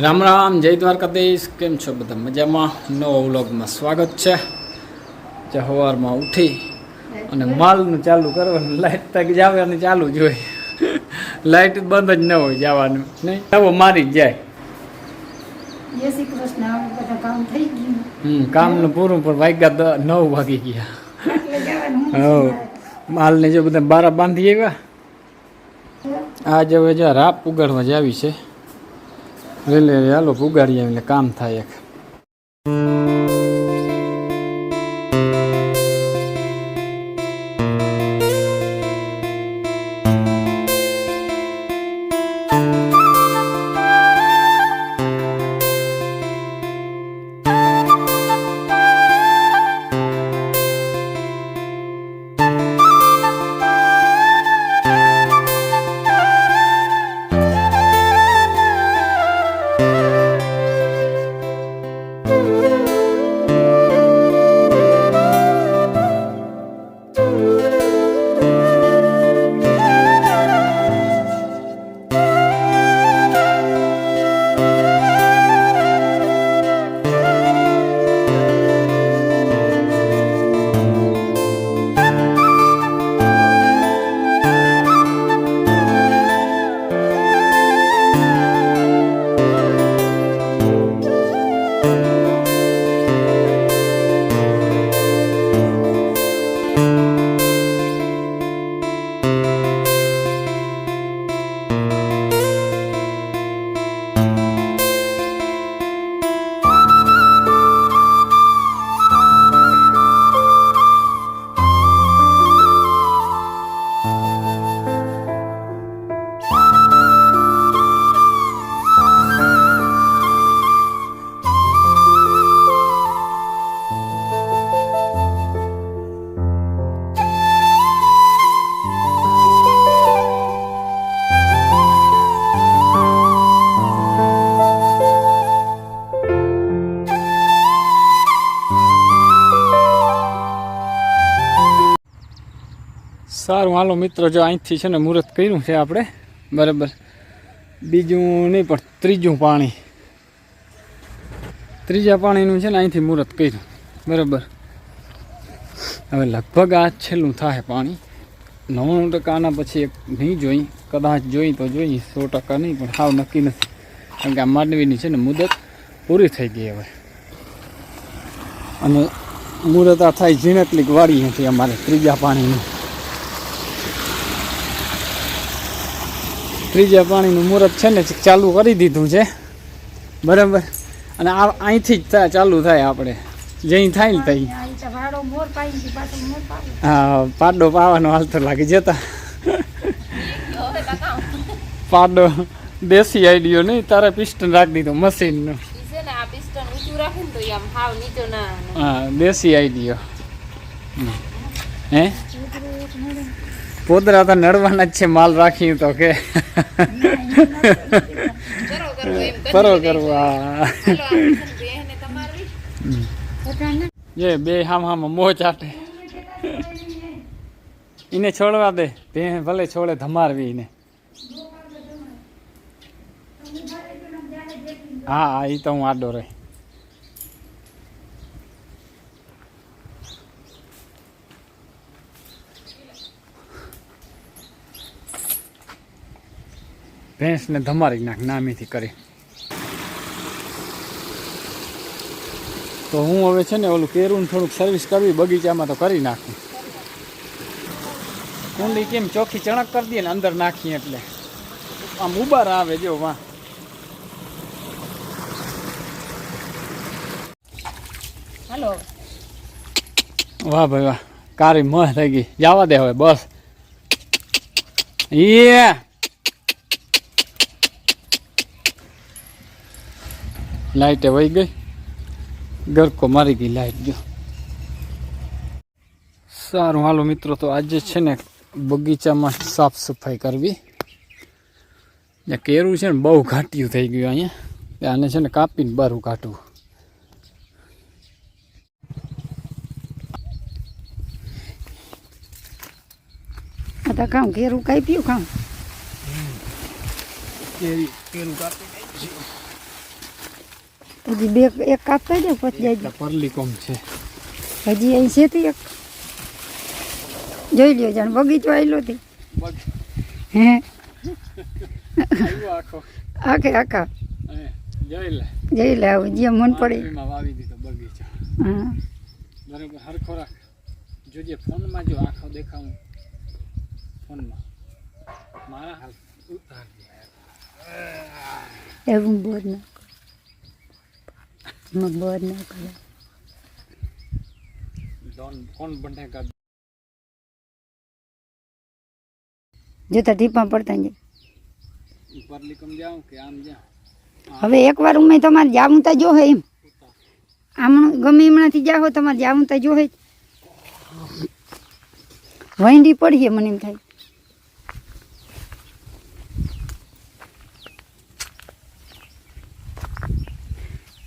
રામ રામ, જય દ્વારકાધીશ. કેમ છો બધા? મજામાં? નવો વ્લોગમાં સ્વાગત છે. જે સવારમાં ઉઠી અને માલનું ચાલુ કરવાનું, લાઇટ તક જવાની ચાલુ જ હોય. લાઇટ બંધ જ ન હોય જવાનું, નહીં આવો મારી જ જાય. જય શ્રી કૃષ્ણ. આપણે બધા કામ થઈ ગયું. કામનું પૂરું, પણ વાગ્યા 9 વાગી ગયા. એટલે જવાનું હા, માલને જો બધા બારા બાંધી આવ્યા. આજે હવે જો રાપ ઉગાડવા જ આવી છે. રેલે હાલો ઉગાડીએ એટલે કામ થાય એક. સારું હાલો મિત્રો, જો અહીંથી છે ને મુહૂર્ત કર્યું છે આપણે, બરાબર. બીજું નહીં પણ ત્રીજા પાણીનું છે ને અહીંથી મુહૂર્ત કર્યું, બરાબર. હવે લગભગ આ છેલ્લું થાય પાણી. 99% આના પછી એક નહીં જોઈ, કદાચ જોઈ તો જોઈ, 100% નહીં, પણ સાવ નક્કી નથી. કારણ કે આ માંડવીની છે ને મુદત પૂરી થઈ ગઈ હવે. અને મુહૂર્ત આ થાય ઝીણકલીક વાળી હતી અમારે ત્રીજા પાણીનું. ત્રીજા પાણીનું મુહૂર્ત છે ને ચાલુ કરી દીધું છે, બરાબર. અને આ અહીંથી જ ચાલુ થાય આપણે જઈ થાય ને તઈ. હા, પાડો પાવાનો હાલતો લાગી જતા. પાડો દેશી આઈડિયો નહીં, તારે પિસ્ટન રાખી દીધું મશીનનું. હા, દેશી આઈડિયો. હે, પોદરા તો નડવાના જ છે, માલ રાખી તો કે ફરો કરવા. જે બે હામ મોહ ચાટે એને છોડવા દે, તે ભલે છોડે ધમારવી એને. હા, એ તો હું આડો રહી. ભેંસને ધમારી નાખ નામીથી કરી. તો હું હવે છે ને ઓલું કેરું થોડુંક સર્વિસ કરવી બગીચામાં, તો કરી નાખું. કુંડી કેમ ચોખ્ખી ચણક કરી દઈએ ને અંદર નાખીએ એટલે આમ ઉબાર આવે. જો વાહ, હાલો. વાહ ભાઈ વાહ, કારી મસ્ત થઈ ગઈ. જવા દે હવે બસ. એ લાઈટે વહી ગઈ, ગરકો મારી ગઈ લાઈટ. જો સારું હાલો મિત્રો, તો આજે છે ને બગીચામાં સાફ સફાઈ કરવી. જ્યાં કેરું છે ને બહુ ઘાટિયું થઈ ગયું અહીંયા, આને છે ને કાપીને બારું કાઢવું. आता काम केरू काई पियो काम केरी केरू कापी नाखी હજી બે એક કાપતા જાવ પછી જાય પરલી કોમ છે હજી અહીં છે તે એક જોઈ લ્યો જાણ બગીચો આવેલો તે હે આવ્યો આખો આખે આખા જોઈ લે આવું જ્યાં મન પડે વાવી દીધો બગીચો હા બરાબર હરખો રાખ જોજે ફોનમાં જો આખો દેખાવું ફોનમાં મારા હાલ ઉતાર એવું બોર ના બોર ના કરે ફોન બનેગા જોતા ટીપા પડતા જાય પરલી કમ જાઉં કે આમ જા હવે એકવાર ઉમે તમારે જાવું તો જો એમ આમ ગમે હમણાંથી જાઓ તમારે જાવું તો જો વહીંડી પડીએ મને એમ થાય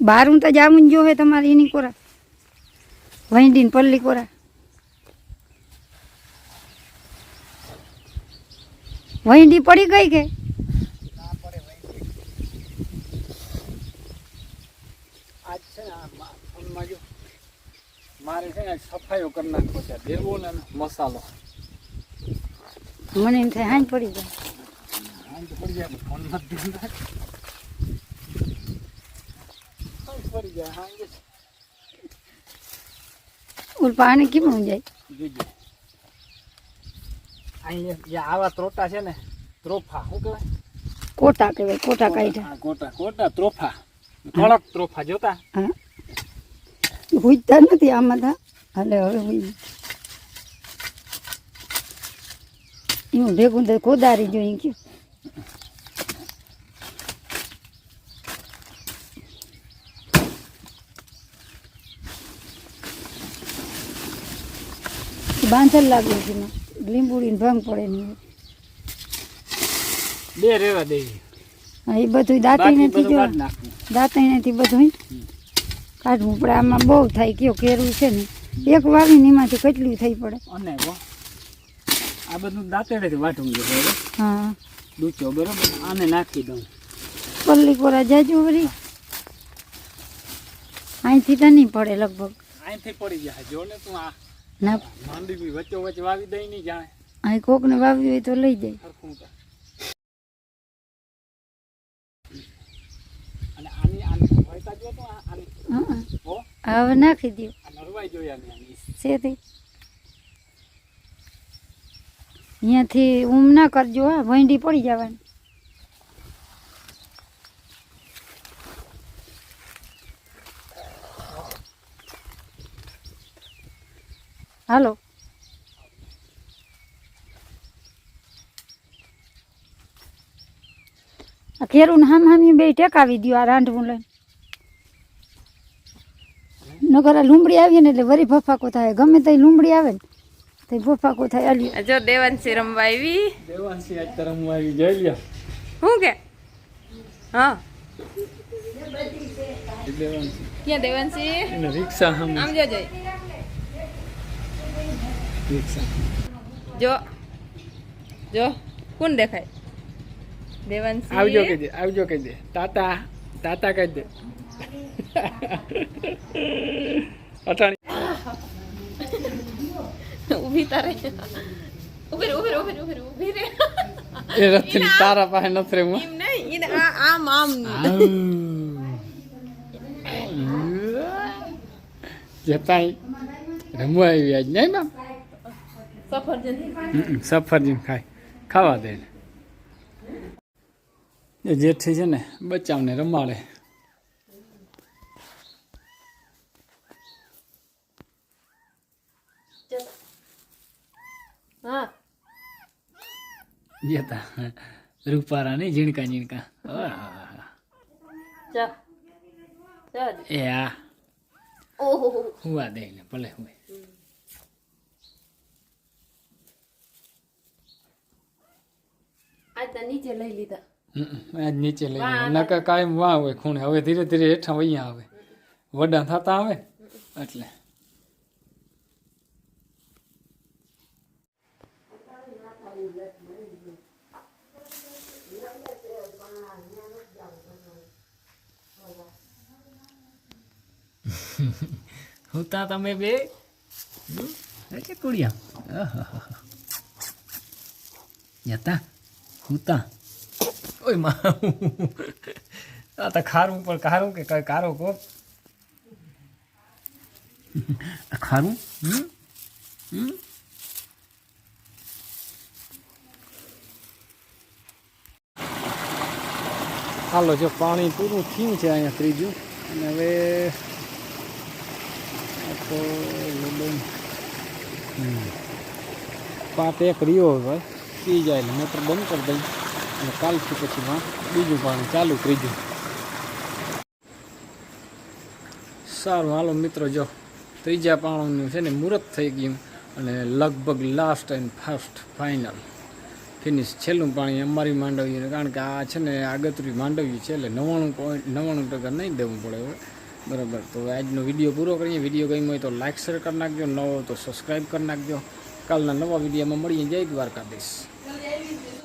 બહાર હું તો જાવું જ જો તમારે એની કોરા વહીંડીને પલ્લી કોરા વહીંડી પડી ગઈ કે આજ છે ને ફોનમાં જો મારે છે ને સફાઈઓ કરી નાખો છે દેવો ને મસાલો મને એમ થાય હાંજ પડી જાય હાંજ પડી જાય ફોનમાં જ ધ્યાન રાખ હાંજ પડી જાય હાંજ ઓલ પાણી કેમ જાય જોજો અહીંયા જે આવા ત્રોટા છે ને ત્રોફા શું કહેવાય કોટા કહેવાય કોટા કાઢ્યા હા કોટા ત્રોફા કડક ત્રોફા જોતા હા હુજતા નથી આમાં થા હાલે હવે હુઈ એવું ભેગું તો કોદારી જોઈ ગયું બાંધલ લાગ્યું છે લીંબુડીને ભંગ પડે નહીં બે રેવા દેવી હા એ બધું દાંતી નથી જો દાંતી નથી બધું કાઢવું પડે આમાં બહુ થાય કયો કેરું છે ને એક વાવીને એમાંથી કેટલું થઈ પડે અને આ બધું દાંતેડેથી વાટવું જોઈએ હા ડૂચો બરોબર આને નાખી દઉં પલ્લી કોરા જાજો વળી અહીંથી તો નહીં પડે લગભગ અહીંથી પડી જાય જો ને તું આ ના માંડી બી વચ્ચો વચ્ચે વાવી દઈ નહીં જાણે અહીં કોકને વાવી હોય તો લઈ જાય સરખું કર અને આની વહેતા જો તો આની હો હવે નાખી દો આ નરવાઈ જોયા ને આની સેથી અહીંયાથી ઊમ ના કરજો હા વહીંડી પડી જવાની હાલો આ કેરું ને હામી બે ટેકાવી દો આ રાંધવું લઈને નગર આ લૂંબડી આવીએ ને એટલે વરી ભફાકો થાય ગમે તે લૂંબડી આવે ને તો ભફાકો થાય આલી જો દેવાંશી રમવા આવી દેવાંશી આજ તરફ હું આવી જોઈ લ્યો શું કે હા દેવાંશી ક્યાં દેવાંશી એને રિક્ષા હમ આમ જો જઈ રિક્ષા જો જો કોણ દેખાય દેવાંશી આવજો કહી દે તાતા તાતા કહી દે અટાણી ઊભી તારે ઉભી રે એ રથી તારા પાસે નથી હું એમ નહીં એને આમ જતા રમવા આવી આજ નહીં મેમ સફરજન સફરજન ખાવા દે એ જેઠી છે ને બચ્ચાઓને રમાડે હા જતા રૂપારા નહીં ઝીણકા ચા ચા એ આ ઓહો હુવા દે ને ભલે હુએ આજ તો નીચે લઈ લીધા આજ નીચે લઈ નકર કાયમ વાં હોય ખૂણે હવે ધીરે ધીરે હેઠા વૈયા આવે વડા થતા આવે એટલે હુંતા તમે બે કે કુડિયા જતા હુંતા ઓય માં આ તો ખારું પણ ખારું કે કઈ કારો કો ખારું હાલો જો પાણી પૂરું થયું છે અહીંયા ત્રીજું અને હવે તો પાટ એક રહ્યો હવે પી જાય એટલે મોટર બંધ કરી દઈ અને કાલથી પછી બીજું પાણી ચાલુ ત્રીજું. સારું હાલો મિત્રો, જો ત્રીજા પાણીનું છે ને મુહૂર્ત થઈ ગયું અને લગભગ last and first final finish છેલ્લું પાણી અમારી માંડવીને, કારણ કે આ છે ને આગતરી માંડવી છે એટલે 99% નહીં દેવું પડે હવે બરાબર. તો આજનો વિડીયો પૂરો કરીએ. વિડીયો ગમ્યો હોય તો લાઇક શેર કરી નાખજો, નવો તો સબસ્ક્રાઈબ કરી નાખજો. કાલના નવા વિડીયોમાં મળીએ. જય દ્વારકાધીશ.